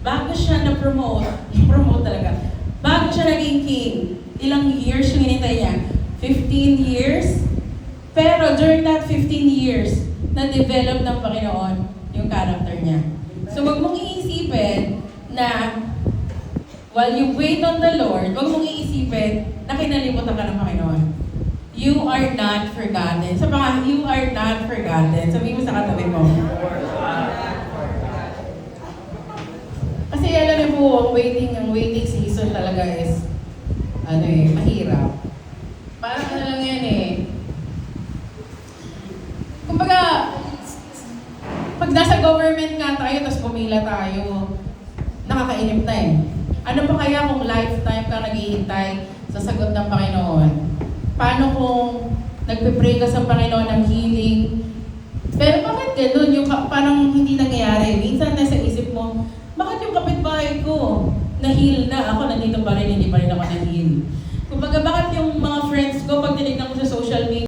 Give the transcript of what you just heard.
bago siya na-promote talaga, bago siya naging king, ilang years yung hinintay niya? 15 years? Pero during that 15 years, na-develop ng Panginoon yung character niya. So wag mong iisipin na while you wait on the Lord, wag mong iisipin na kinalimutan ka ng Panginoon. You are not forgotten. Sa mga, you are not forgotten. Sabihin mo sa katabi mo. Kasi alam niyo po, ang waiting season talaga is, mahirap. Parang lang yan Kumbaga, pag nasa government nga tayo, tapos pumila tayo, nakakainip na Ano pa kaya kung lifetime ka naghihintay sa sagot ng Panginoon? Paano kung nagpe-pray ka sa Panginoon ng healing? Pero bakit gano'n? Yung parang hindi nangyayari. Minsan nasa isip mo, bakit yung kapitbahay ko na-heal na ako, nandito pa rin, hindi pa rin